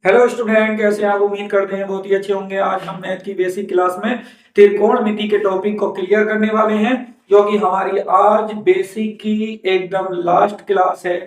Hello student, कैसे हैं आप? उम्मीद करते हैं बहुत ही अच्छे होंगे। आज हम मैथ की बेसिक क्लास में त्रिकोणमिति के टॉपिक को क्लियर करने वाले हैं, जो कि हमारी आज बेसिक की एकदम लास्ट क्लास है।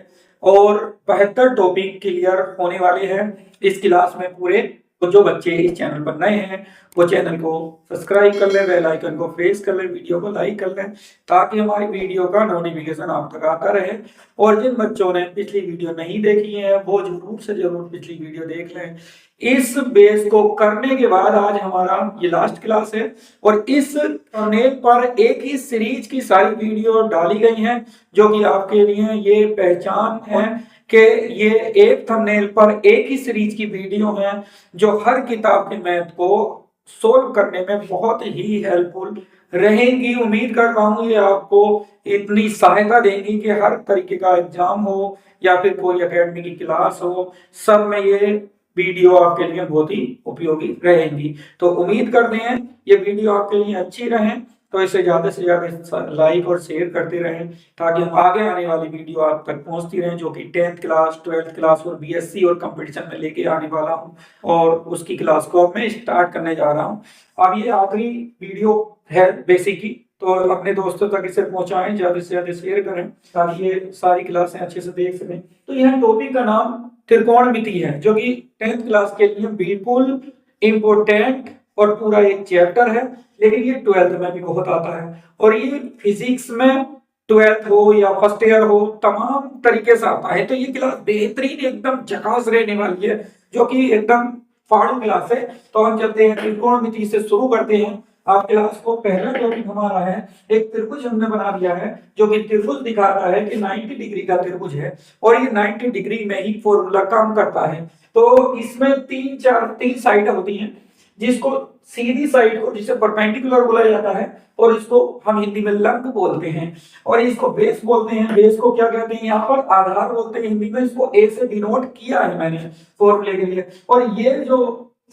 और 72 टॉपिक क्लियर होने वाले हैं इस क्लास में पूरे। तो जो बच्चे इस चैनल पर नए हैं वो चैनल को सब्सक्राइब कर लें, बेल आइकन को प्रेस कर लें, वीडियो को लाइक कर लें, ताकि हमारी वीडियो का नोटिफिकेशन आप तक आता रहे। और जिन बच्चों ने पिछली वीडियो नहीं देखी है वो जरूर से जरूर पिछली वीडियो देख लें। इस बेस को करने के बाद आज हमारा ये लास्ट क्लास है, और इस थंबनेल पर एक ही सीरीज की सारी वीडियो डाली गई हैं, जो कि आपके लिए ये पहचान है कि ये एक थंबनेल पर एक ही सीरीज की वीडियो है, जो हर किताब के मैथ को सोल्व करने में बहुत ही हेल्पफुल रहेंगी। उम्मीद करता हूँ ये आपको इतनी सहायता देंगी कि हर तरीके का एग्जाम हो या फिर कोई एकेडमी की क्लास हो, सब में ये वीडियो आपके लिए बहुत ही उपयोगी रहेंगी। तो उम्मीद करते हैं ये वीडियो आपके लिए अच्छी रहे, तो इसे ज्यादा से ज्यादा लाइक और शेयर करते रहें, ताकि हम आगे आने वाली वीडियो आप तक पहुंचती रहें, जो कि 10th क्लास, 12th क्लास और बीएससी और कंपटीशन में लेके आने वाला हूं। और उसकी क्लास को अब मैं स्टार्ट करने जा रहा हूं। अब ये आखिरी वीडियो है बेसिक की, तो अपने दोस्तों तक इसे पहुंचाएं, ज्यादा से ज्यादा शेयर करें, ताकि ये सारी क्लासें अच्छे से देख सकें। तो यह टॉपिक का नाम त्रिकोणमिति है, जो कि 10th क्लास के लिए बिल्कुल इम्पोर्टेंट और पूरा एक चैप्टर है। लेकिन ये 12th में भी बहुत आता है, और ये फिजिक्स में 12th हो या फर्स्ट ईयर हो, तमाम तरीके से आता है। तो ये क्लास बेहतरीन एकदम झकास रहने वाली है, जो कि एकदम फाड़ू क्लास है। तो हम चलते हैं त्रिकोणमिति से शुरू करते हैं आप क्लास को। पहला टॉपिक हमारा है, एक त्रिभुज हमने बना दिया है, जो कि त्रिभुज दिखाता है कि 90 डिग्री का त्रिभुज है, और ये 90 डिग्री में ही फॉर्मूला काम करता है। तो इसमें तीन साइड होती हैं, जिसको सीधी साइड को जिसे परपेंडिकुलर बोला जाता है, और इसको हम हिंदी में लंब बोलते हैं, और इसको बेस बोलते हैं। बेस को क्या कहते हैं? यहाँ पर आधार बोलते हैं हिंदी में। इसको ए से डिनोट किया है मैंने फॉर्मूले के लिए। और ये जो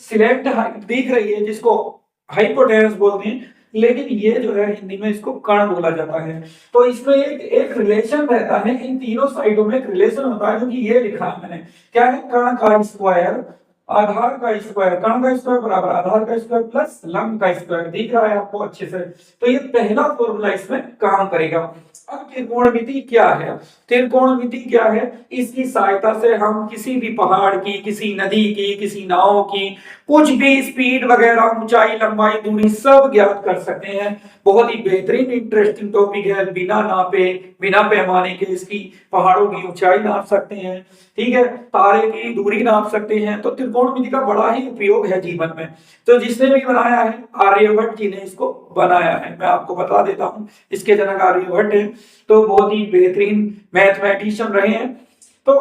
सिलेक्ट हाइट दिख रही है, जिसको हाइपोटेनस बोलते हैं, लेकिन ये जो है हिंदी में इसको कर्ण बोला जाता है। तो इसमें एक एक रिलेशन रहता है, इन तीनों साइडों में एक रिलेशन होता है, जो कि ये लिखा है मैंने। क्या है? कर्ण का स्क्वायर आधार का स्क्वायर, कर्ण का स्क्वायर बराबर आधार का स्क्वायर प्लस लंब का स्क्वायर। दिख रहा है आपको अच्छे से? तो ये पहला फॉर्मूला इसमें काम करेगा। अब त्रिकोणमिति क्या है? त्रिकोणमिति क्या है? इसकी सहायता से हम किसी भी पहाड़ की, किसी नदी की, किसी नाव की कुछ भी स्पीड वगैरह, ऊंचाई, लंबाई, दूरी सब ज्ञात कर सकते हैं। बहुत ही बेहतरीन इंटरेस्टिंग टॉपिक है। बिना नापे, बिना पैमाने के इसकी पहाड़ों की ऊंचाई नाप सकते हैं, ठीक है, तारे की दूरी नाप सकते हैं। तो त्रिकोणमिति का बड़ा ही उपयोग है जीवन में। तो जिसने भी बनाया है, आर्यभट्ट जी ने इसको बनाया है। मैं आपको बता देता हूं, इसके जनक आर्यभट्ट हैं, तो बहुत ही बेहतरीन मैथमेटिशियन रहे हैं। तो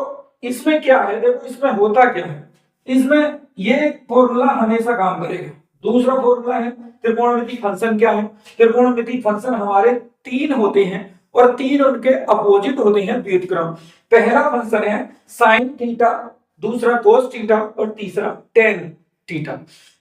इसमें क्या है, देखो इसमें होता क्या है, इसमें ये फॉर्मूला हमेशा काम करेगा। दूसरा फॉर्मूला है त्रिकोणमिति फंक्शन। क्या है? त्रिकोणमिति फंक्शन हमारे तीन होते हैं, और तीन उनके अपोजिट होते हैं व्युत्क्रम। पहला फंक्शन है साइन थीटा, दूसरा कोस थीटा, और तीसरा टेन थीटा।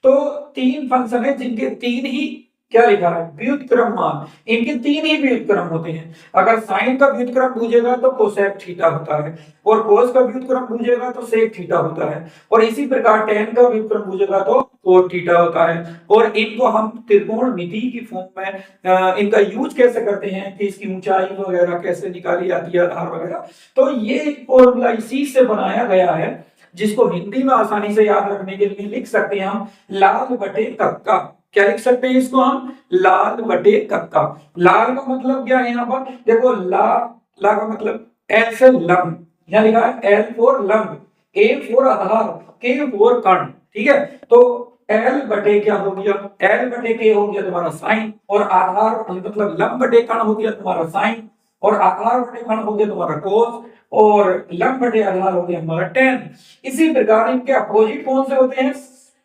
तो तीन फंक्शन है जिनके तीन ही क्या लिखा है? व्युत्क्रम मान। इनके तीन ही व्युत्क्रम होते हैं। अगर साइन का व्युत्क्रम पूछेगा तो कोसेक थीटा होता है, और कोस का व्युत्क्रम पूछेगा तो सेक थीटा होता है, और इसी प्रकार टेन का व्युत्क्रम पूछेगा तो कोट थीटा होता है। और इनको हम त्रिकोणमिति की फॉर्म में इनका यूज कैसे करते हैं, कि इसकी ऊंचाई वगैरह कैसे निकाली जाती है, आधार वगैरह। तो ये फॉर्मूला इसी से बनाया गया है, जिसको हिंदी में आसानी से याद रखने के लिए लिख सकते हैं हम लाल बटे कक्का। क्या लिख सकते हैं इसको हम? लाल बटे कक्का। लाल का मतलब क्या है? यहाँ पर देखो, ला का मतलब एल से लंब, यहाँ लिखा है एल फॉर लंब, ए फॉर आधार, के फॉर कर्ण, ठीक है। तो एल बटे क्या हो गया? एल बटे के हो गया तुम्हारा साइन, और आधार मतलब लंब बटे कर्ण हो गया तुम्हारा साइन, और आधार बटे कर्ण हो गया तुम्हारा कोस, और लंब बटे आधार हो गया हमारा टेन। इसी प्रकार इनके अपोजिट कौन से होते हैं?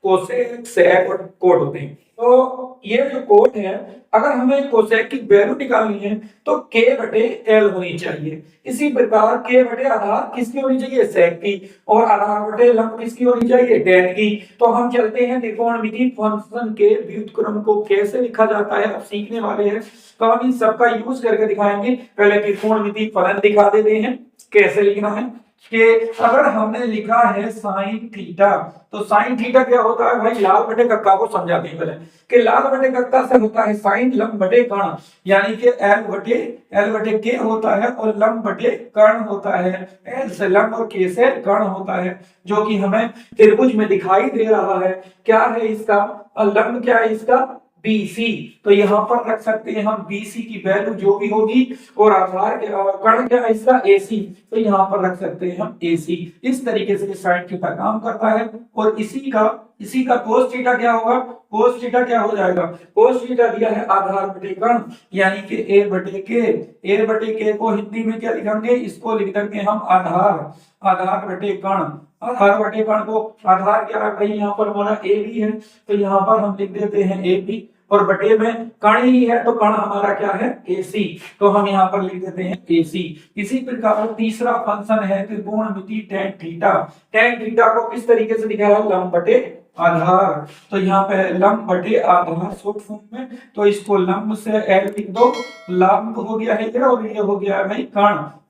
कोसेक, सेक और कोट होते हैं। तो ये जो कोट है, अगर हमें कोसेक की वैल्यू निकालनी है तो के बटे एल होनी चाहिए। इसी प्रकार के बटे आधार किसकी होनी चाहिए? सेक की, और आधार बटे लंब किसकी होनी चाहिए? टेन की। तो हम चलते हैं त्रिकोणमिति फंक्शन के व्युत्क्रम को कैसे लिखा जाता है, अब सीखने वाले हैं। तो हम इन सबका यूज करके दिखाएंगे। पहले त्रिकोणमिति फलन दिखा देते हैं, कैसे लिखना है कि अगर हमने लिखा है साइन थीटा, तो साइन थीटा क्या होता है भाई, लाल बटे कक्का को समझाते हैं पहले कि लाल बटे कक्का से होता है साइन लंब बटे कर्ण, यानी कि एल बटे के होता है और लंब बटे कर्ण होता है, एल से लंब और के से कर्ण होता है, जो कि हमें त्रिभुज में दिखाई दे रहा है। क्या है इसका लंब, क्या है इसका BC, तो यहाँ पर रख सकते हैं हम BC की वैल्यू जो भी होगी, और आधार के कर्ण क्या है इसका AC, तो यहाँ पर रख सकते हैं हम AC। इस तरीके से साइन थीटा काम करता है। और इसी का कोस थीटा क्या होगा, कोस थीटा क्या हो जाएगा, कोस थीटा दिया है आधार बटे कर्ण, यानी कि A बटे के को हिंदी में क्या लिखेंगे, इसको लिख देंगे हम आधार बटे कर्ण। आधार बटे कर्ण को आधार क्या है भाई, यहाँ पर हमारा A भी है, तो यहाँ पर हम लिख देते हैं AB, और बटे में कर्ण ही है तो कर्ण हमारा क्या है AC, तो हम यहाँ पर लिख देते हैं AC। इसी प्रकार तीसरा फंक्शन है त्रिकोणमिति tan थीटा को किस तरीके से दिखाया है, लंब बटे आधार, तो यहाँ पे लंब बटे आधार शॉर्ट फॉर्म में, तो इसको लंब से L लिख दो, लंब हो गया है ये, और ये हो गया है भाई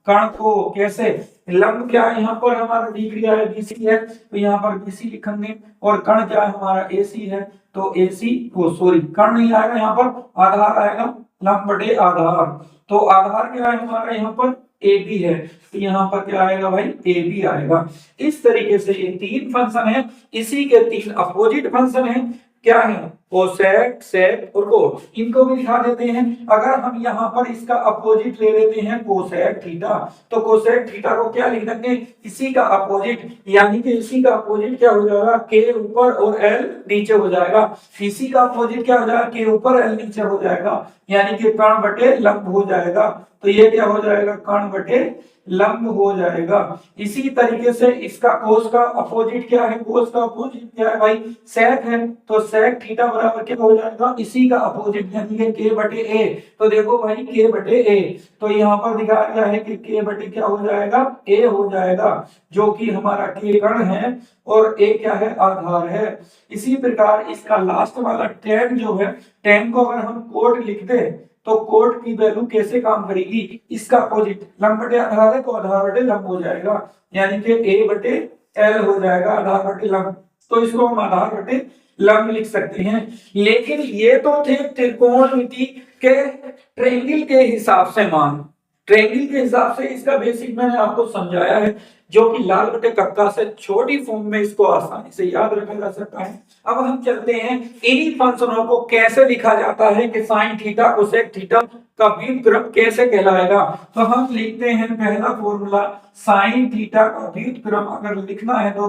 कर्ण को कैसे, लंब क्या है यहाँ पर हमारा दिख रहा है BC है, तो यहाँ पर BC लिखेंगे, और कर्ण क्या है हमारा AC है, तो AC को सॉरी कर्ण नहीं आएगा यहाँ पर, आधार आएगा, लंब बटे आधार, तो आधार क्या है हमारा यहाँ पर AB है, तो यहाँ पर क्या आएगा भाई AB आएगा। इस तरीके से ये तीन फंक्शन है, इसी के तीन अपोजिट फंक्शन है, क्या है कोसेक सेक और कोस, इनको भी दिखा देते हैं। अगर हम यहाँ पर इसका अपोजिट ले लेते हैं कोसेक थीटा, तो कोसेक थीटा को क्या लिख देंगे, इसी का अपोजिट, यानी कि इसी का अपोजिट क्या हो जाएगा, के ऊपर और एल नीचे हो जाएगा, इसी का अपोजिट क्या हो जाएगा, के ऊपर एल नीचे हो जाएगा, यानी कि कर्ण बटे लंब हो जाएगा, तो ये क्या हो जाएगा, कर्ण बटे लंब हो जाएगा। इसी तरीके से इसका कोस का अपोजिट क्या है, कोस का अपोजिट क्या है भाई, सेक है, तो सेक थीटा बराबर क्या हो जाएगा, इसी का अपोजिट यानी कि के बटे ए, तो देखो भाई के बटे ए, तो यहाँ पर दिखाया गया है कि के बटे क्या हो जाएगा, ए हो जाएगा, जो कि हमारा के कर्ण है और ए क्या है, आधार है। इसी प्रकार इसका लास्ट वाला tan जो है, tan को अगर हम कोट लिख दे तो कोट की वैल्यू कैसे काम करेगी, इसका अपोजिट लंब बटे आधार है, तो आधार बटे लंब हो जाएगा, यानी कि A बटे L हो जाएगा, आधार बटे लंब, तो इसको हम आधार बटे लंब लिख सकते हैं। लेकिन ये तो थे त्रिकोणमिति के ट्रायंगल के हिसाब से मान, ट्रायंगल के हिसाब से इसका बेसिक मैंने आपको समझाया है, जो कि लाल बटे कक्का से छोटी फॉर्म में इसको आसानी से याद रखा जा सकता है। अब हम चलते हैं इन्हीं फंक्शनों को कैसे लिखा जाता है कि साइन थीटा कोसेक थीटा का व्युत्क्रम कैसे कहलाएगा, तो हम लिखते हैं पहला फॉर्मूला, साइन थीटा का व्युत्क्रम अगर लिखना है तो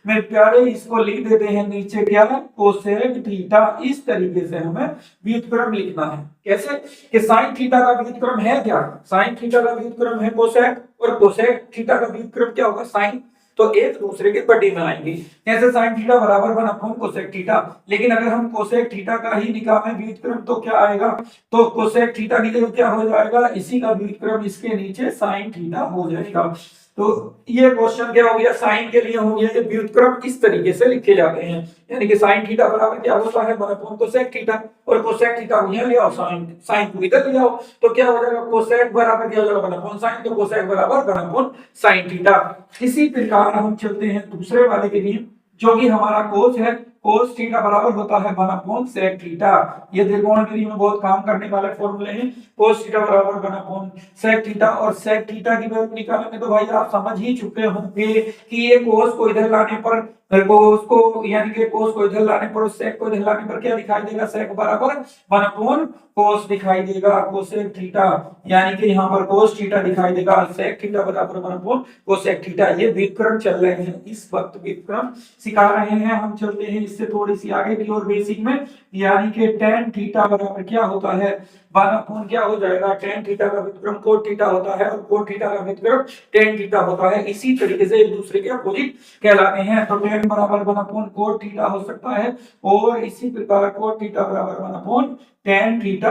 मेरे प्यारे इसको लिख देते हैं नीचे क्या है, कोसेक थीटा। इस तरीके से हमें व्युत्क्रम लिखना है, कैसे कि साइन थीटा का व्युत्क्रम है क्या, साइन थीटा का व्युत्क्रम है कोसेक, और कोसेक थीटा का व्युत्क्रम क्या होगा साइन, तो एक दूसरे के बटे में आएंगे, जैसे साइन थीटा बराबर 1/2 कोसेक थीटा। लेकिन अगर हम कोसेक थीटा का ही निकालें व्युत्क्रम तो क्या आएगा, तो कोसेक थीटा की जगह क्या हो जाएगा, इसी का व्युत्क्रम इसके नीचे साइन थीटा हो जाएगा। तो ये क्वेश्चन क्या हो गया, साइन के लिए हो गया, ये व्युत्क्रम इस तरीके से लिखे जाते हैं, यानी कि साइन थीटा बराबर क्या होता है 1/2 कोसेक थीटा, और कोसेक थीटा को यहाँ ले आओ, साइन को इधर ले आओ, तो क्या हो जाएगा, कोसेक बराबर क्या हो जाएगा 1/2 साइन, तो कोसेक बराबर 1/2 साइन थीटा। इसी प्रकार हम चलते हैं दूसरे वाले के लिए, जो कि हमारा कोस है, कोस थीटा बराबर होता है 1/2 सेक थीटा। ये त्रिकोणमिति में बहुत काम करने वाले फॉर्मूले हैं, कोस थीटा बराबर 1/2 सेक थीटा, और सेक थीटा की वैल्यू निकालने में तो भाई आप समझ ही चुके होंगे कि ये कोस को इधर लाने पर, कोस को यानी कि कोस को इधर लाने पर, सेक को इधर लाने पर क्या दिखाई देगा, सेक बराबर 1/2 कोस दिखाई देगा, कोसेक थीटा, यानी कि यहाँ पर कोस थीटा दिखाई देगा, सेक थीटा बराबर 1/2 कोसेक थीटा। ये व्युत्क्रम चल रहे हैं, इस वक्त व्युत्क्रम सिखा रहे हैं। हम चलते हैं इससे थोड़ी सी आगे की ओर बेसिक में, यानी कि tan थीटा बराबर क्या होता है, 1/2 क्या हो जाएगा, tan थीटा का व्युत्क्रम cot थीटा होता है, और cot थीटा का व्युत्क्रम tan थीटा होता है। इसी तरीके से एक दूसरे के अपोजिट कहलाते हैं, तो tan बराबर 1/2 cot थीटा हो सकता है, और इसी प्रकार cot थीटा बराबर 1/2 tan थीटा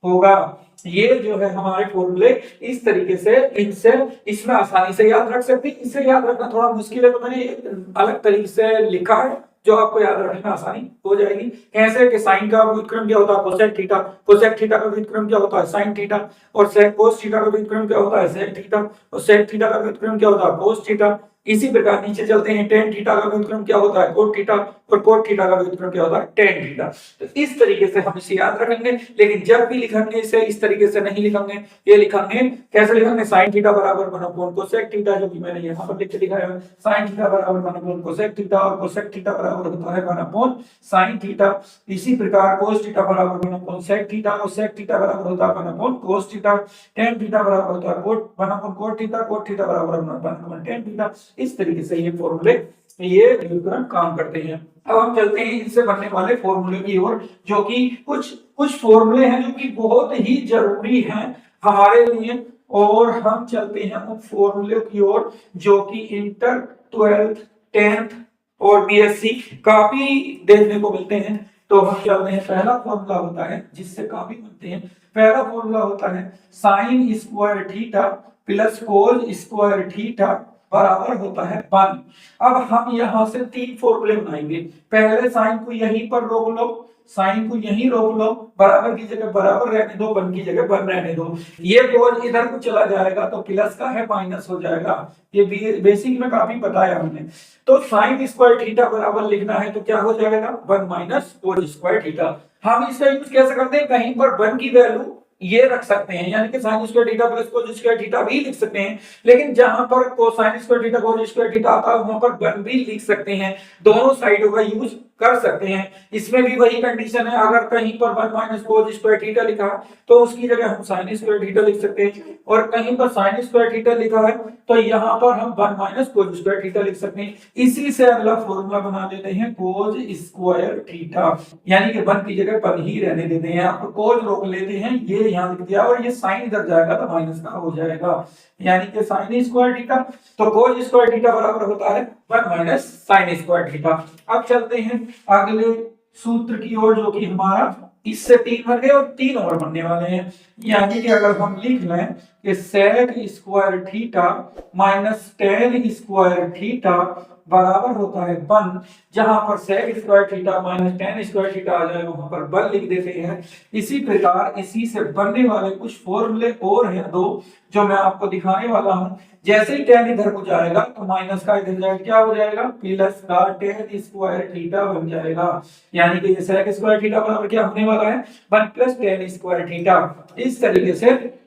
होगा। ये जो है हमारे फॉर्मूले इस तरीके से, इनसे इसमें आसानी से याद रख सकते हैं। इसे याद रखना थोड़ा मुश्किल है, तो मैंने एक अलग तरीके से लिखा है, जो आपको याद रखने में आसानी हो जाएगी। कैसे कि साइन का व्युत्क्रम क्या होता है कोसेक थीटा, कोसेक थीटा का व्युत्क्रम क्या होता है साइन थीटा, और सेक कोस थीटा का व्युत्क्रम क्या होता है सेक थीटा, और सेक थीटा का व्युत्क्रम क्या होता है कोस थीटा। इसी प्रकार नीचे चलते हैं, टेन थीटा का व्युत्क्रम क्या होता है कोट थीटा, और कोट थीटा का व्युत्क्रम क्या होता है टेन थीटा। तो इस तरीके से हम इसे याद रखेंगे, लेकिन जब भी लिखेंगे इसे इस तरीके से नहीं लिखेंगे, ये लिखेंगे कैसे लिखेंगे साइन थीटा बराबर 1 अपॉन कोसेक थीटा, जो कि मैंने यहाँ पर लिख के दिखाया है। साइन थीटा बराबर 1 अपॉन कोसेक थीटा, और कोसेक थीटा बराबर होता है 1 अपॉन साइन थीटा। इसी प्रकार कोस थीटा बराबर 1 अपॉन सेक थीटा, और सेक थीटा बराबर होता है 1 upon cos theta. Tan theta बराबर होता है cot 1 upon cot theta, cot theta बराबर 1 अपॉन टेन थीटा। इस तरीके से ये फॉर्मूले ये व्युत्क्रम काम करते हैं। अब हम चलते हैं इनसे बनने वाले फॉर्मूले की ओर, जो कि कुछ फॉर्मूले हैं जो कि बहुत ही जरूरी हैं हमारे लिए, और हम चलते हैं उन फॉर्मूले की ओर जो कि इंटर, ट्वेल्थ, टेंथ और बीएससी काफी देखने को मिलते हैं। तो हम चलते हैं, पहला फॉर्मूला होता है जिससे काफी बनते हैं। पहला फॉर्मूला होता है sine square theta plus cos square theta बराबर होता है 1। अब हम यहाँ से तीन फॉर्मूले बनाएंगे। पहले साइन को यहीं पर रोक लो, साइन को यहीं रोक लो, बराबर की जगह बराबर रहने दो, 1 की जगह 1 रहने दो। ये कोस इधर को चला जाएगा तो प्लस का है माइनस हो जाएगा, ये बेसिक में काफी बताया हमने। तो साइन स्क्वायर थीटा बराबर लिखना है तो क्या हो जाएगा 1 माइनस कोस स्क्वायर थीटा। हम इसका यूज कैसे करते हैं, कहीं पर 1 की वैल्यू ये रख सकते हैं, यानी कि sine square theta plus cos square theta भी लिख सकते हैं, लेकिन जहां पर cosine square theta cos square theta आता है वहां पर 1 भी लिख सकते हैं। दोनों साइडों का यूज कर सकते हैं। इसमें भी वही कंडीशन है, अगर कहीं पर 1 माइनस कोस स्क्वायर थीटा लिखा है तो उसकी जगह हम साइन स्क्वायर थीटा लिख सकते हैं, और कहीं पर साइन स्क्वायर थीटा लिखा है तो यहाँ पर हम 1 माइनस कोस स्क्वायर थीटा लिख सकते हैं। इसी से अगला फॉर्मूला बना देते हैं कोस स्क्वायर थीटा, यानी कि 1 की जगह 1 ही रहने देते हैं, आपको कोस रोक लेते हैं, ये यहाँ लिख दिया, और ये साइन इधर जाएगा तो माइनस का हो जाएगा, यानी कि साइन स्क्वायर थीटा। तो कोस स्क्वायर थीटा बराबर होता है 1 माइनस साइन स्क्वायर थीटा। अब चलते हैं अगले सूत्र की ओर, जो कि हमारा इससे 3 बन गए और 3 और बनने वाले हैं। यानी कि अगर हम लिख लें कि sec square theta minus tan square theta बराबर होता है 1, जहां पर sec square theta minus tan square theta आ जाए वहां पर 1 लिख देते हैं। इसी प्रकार इसी से बनने वाले कुछ फॉर्मूले और हैं दो, जो मैं आपको दिखाने वाला हूं। जैसे ही टेन इधर को जाएगा तो माइनस का इधर जाएगा, क्या हो जाएगा प्लस का टेन स्क्वायर थीटा बन जाएगा, यानी कि सेक स्क्वायर थीटा बराबर क्या होने वाला है 1 प्लस टेन स्क्वायर थीटा। इस तरीके से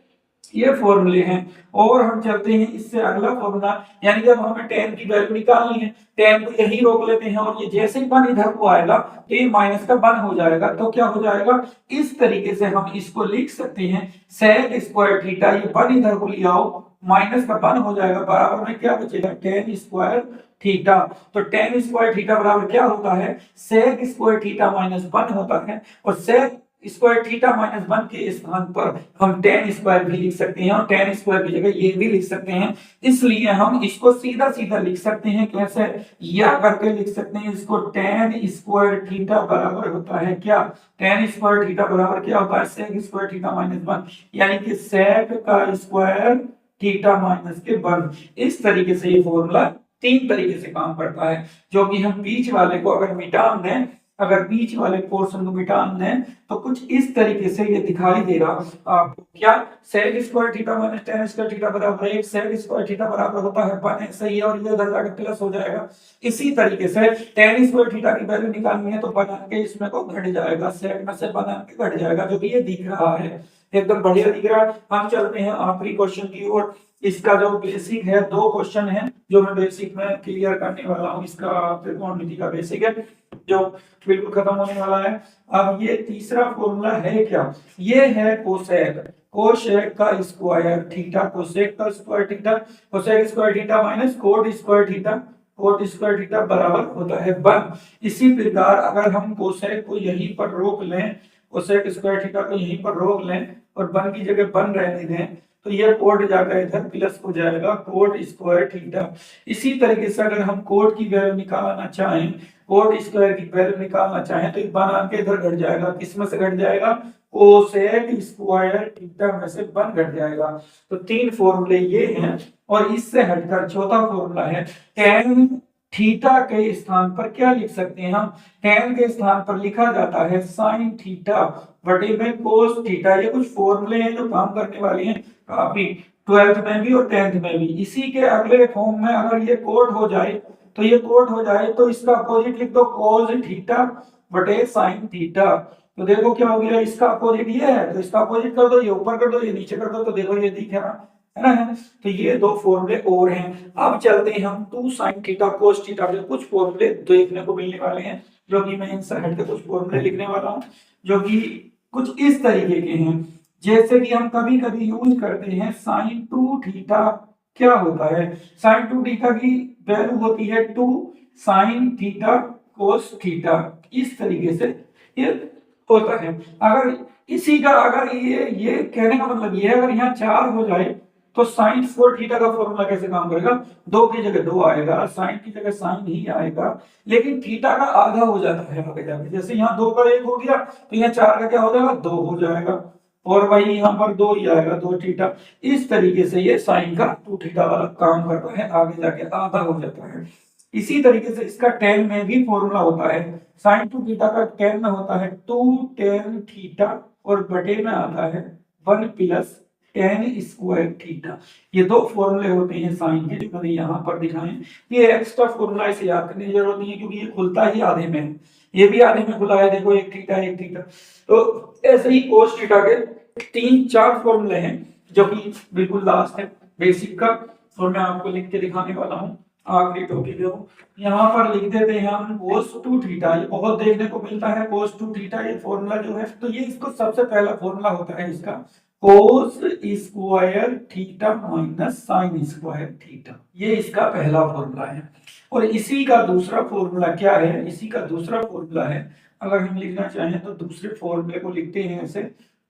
ये फॉर्मूले हैं। और हम चलते हैं इससे अगला फॉर्मूला, यानी जब हमें टेन की वैल्यू निकालनी है, टेन को यही रोक लेते हैं, और ये जैसे ही 1 इधर को आएगा तो ये माइनस का 1 हो जाएगा, तो क्या हो जाएगा इस तरीके से हम इसको लिख सकते हैं सेक स्क्वायर थीटा, ये 1 इधर को ले आओ माइनस का 1 हो जाएगा, बराबर में क्या बचेगा टेन स्क्वायर थीटा। तो टेन स्क्वायर थीटा बराबर क्या होता है सेक स्क्वायर थीटा माइनस 1 होता है, और सेक स्क्वायर थीटा माइनस 1 के स्थान पर हम टेन स्क्वायर भी लिख सकते हैं, और टेन स्क्वायर की जगह ये भी लिख सकते हैं। इसलिए हम इसको सीधा सीधा लिख सकते हैं, कैसे या करके लिख सकते हैं इसको, टेन स्क्वायर थीटा बराबर होता है क्या टेन स्क्वायर थीटा बराबर क्या होता है सेक स्क्वायर थीटा माइनस 1, यानी कि सेक का स्क्वायर थीटा माइनस के 1। इस तरीके से ये फॉर्मूला 3 तरीके से काम करता है, जो कि हम बीच वाले को अगर मिटान दें, अगर बीच वाले पोर्शन को मिटान दें तो कुछ इस तरीके से ये दिखाई देगा आपको, क्या sec square theta minus tan square theta बराबर 1, सेक स्क्वायर थीटा बराबर होता है 1, सही है, और ये उधर जाकर प्लस हो जाएगा। इसी तरीके से टेन स्क्वायर थीटा की वैल्यू निकालनी है तो बना के इसमें को घट जाएगा, सेक में से बना के घट जाएगा, जो कि ये दिख रहा है, एकदम बढ़िया दिख रहा है। हम चलते हैं आखिरी क्वेश्चन की ओर। इसका जो बेसिक है, 2 क्वेश्चन है जो मैं बेसिक में क्लियर करने वाला हूँ। इसका त्रिकोणमिति का बेसिक है जो बिल्कुल खत्म होने वाला है। अब ये तीसरा फॉर्मूला है क्या, ये है कोसेक, कोसेक का स्क्वायर थीटा, कोसेक का square theta, cosec square theta minus cot square theta, coat square theta बराबर होता है 1। इसी प्रकार अगर हम कोसेक को यहीं पर रोक लें, कोसेक स्क्वायर थीटा को यहीं पर रोक लें और 1 की जगह 1 रहने दें, तो ये कोट जाकर इधर प्लस हो जाएगा कोट स्क्वायर थीटा। इसी तरीके से अगर हम कोट की वैल्यू निकालना चाहें, कोट स्क्वायर की वैल्यू निकालना चाहें तो बना के इधर घट जाएगा, किस में से घट जाएगा कोसेक स्क्वायर थीटा में से 1 घट जाएगा। तो 3 फॉर्मूले ये हैं, और इससे हटकर चौथा फॉर्मूला है टेन थीटा के स्थान पर क्या लिख सकते हैं हम, tan के स्थान पर लिखा जाता है sin थीटा बटे में cos थीटा। ये कुछ फॉर्मूले हैं जो काम करने वाले हैं काफी 12th में भी और 10th में भी। इसी के अगले फॉर्म में अगर ये कोट हो जाए तो ये कोट हो जाए तो इसका अपोजिट लिख दो cos थीटा बटे sin थीटा। तो देखो क्या हो गया, इसका अपोजिट ये है तो इसका अपोजिट कर दो, ये ऊपर कर दो, ये नीचे कर दो, तो देखो ये दिख रहा है ना। तो ये दो फॉर्मूले और हैं। अब चलते हैं हम 2 sin थीटा cos थीटा के कुछ फॉर्मूले देखने को मिलने वाले हैं, जो कि मैं इनसे हट के कुछ फॉर्मूले लिखने वाला हूं जो कि कुछ इस तरीके के हैं। जैसे कि हम कभी कभी यूज करते हैं sin 2 थीटा क्या होता है, sin 2 थीटा की वैल्यू होती है 2 sin थीटा cos थीटा। इस तरीके से ये होता है। अगर इसी का अगर ये कहने का मतलब ये है, अगर यहाँ 4 हो जाए तो साइन 4 थीटा का फॉर्मूला कैसे काम करेगा, 2 की जगह 2 आएगा, साइन की जगह साइन ही आएगा, लेकिन थीटा का आधा हो जाता है आगे जाके। जैसे यहाँ 2 का 1 हो गया तो यहाँ 4 का क्या हो जाएगा, 2 हो जाएगा, और वही यहाँ पर 2 ही आएगा, 2 थीटा। इस तरीके से ये साइन का 2 थीटा वाला काम करता है, आगे जाके आधा हो जाता है। इसी तरीके से इसका tan में भी फॉर्मूला होता है, साइन 2 थीटा का tan में होता है 2 tan थीटा और बटे में आता है 1 प्लस tan स्क्वायर थीटा। ये दो फॉर्मूले होते हैं साइन के, जो मैंने यहाँ पर दिखाए। ये एक्स्ट्रा फॉर्मूला इसे याद करने की जरूरत नहीं है क्योंकि ये खुलता ही आधे में है, ये भी आधे में खुला है, देखो 1 थीटा 1 थीटा। तो ऐसे ही cos थीटा के 3-4 फॉर्मूले हैं जो कि बिल्कुल लास्ट है बेसिक का, और मैं आपको लिख के दिखाने वाला हूँ आखिरी टॉपिक है। यहाँ पर लिख देते हैं हम cos 2 थीटा, ये बहुत देखने को मिलता है cos 2 थीटा ये फॉर्मूला जो है। तो ये इसको सबसे पहला फॉर्मूला होता है इसका cos square theta minus sine square theta, ये इसका पहला फॉर्मूला है। और इसी का दूसरा फॉर्मूला क्या है, इसी का दूसरा फॉर्मूला है, अगर हम लिखना चाहें तो दूसरे फॉर्मूले को लिखते हैं ऐसे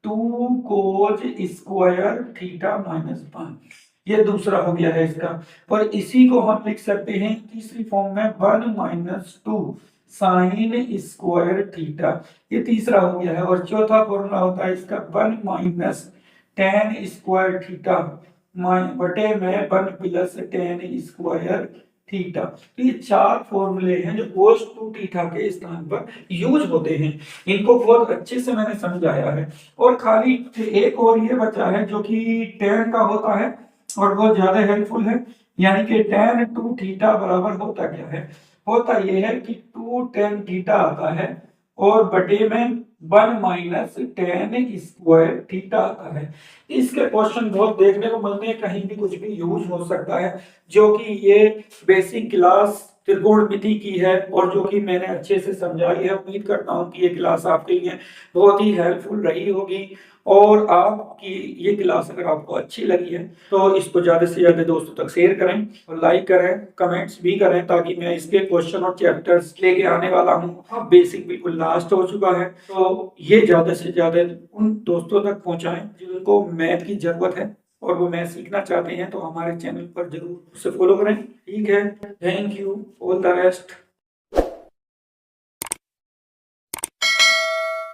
2 cos स्क्वायर थीटा माइनस 1, ये दूसरा हो गया है इसका। और इसी को हम लिख सकते हैं तीसरी फॉर्म में 1 माइनस 2 साइन स्क्वायर थीटा, ये तीसरा हो गया है। और चौथा फॉर्मूला होता है इसका 1 माइनस tan स्क्वायर थीटा बटे में 1 प्लस tan स्क्वायर थीटा। तो ये 4 फॉर्मूले हैं जो cos 2 थीटा के स्थान पर यूज होते हैं, इनको बहुत अच्छे से मैंने समझाया है। और खाली एक और ये बचा है जो कि tan का होता है और बहुत ज्यादा हेल्पफुल है, यानी कि tan 2 थीटा बराबर होता क्या है, होता यह है कि 2 tan थीटा आता है और बटे में 1 माइनस tan स्क्वायर थीटा आता है। इसके क्वेश्चन बहुत देखने को मिलते हैं, कहीं भी कुछ भी यूज हो सकता है, जो कि ये बेसिक क्लास त्रिकोणमिति की है और जो कि मैंने अच्छे से समझाई है। उम्मीद करता हूँ कि ये क्लास आपके लिए बहुत ही हेल्पफुल रही होगी, और आपकी ये क्लास अगर आपको अच्छी लगी है तो इसको ज्यादा से ज्यादा दोस्तों तक शेयर करें और लाइक करें, कमेंट्स भी करें, ताकि मैं इसके क्वेश्चन और चैप्टर्स लेके आने वाला हूँ। अब बेसिक बिल्कुल लास्ट हो चुका है, तो ये ज्यादा से ज्यादा उन दोस्तों तक पहुंचाएं जिनको मैथ की जरूरत है और वो मैथ सीखना चाहते हैं, तो हमारे चैनल पर जरूर उसे फॉलो करें। ठीक है, thank you, all the best.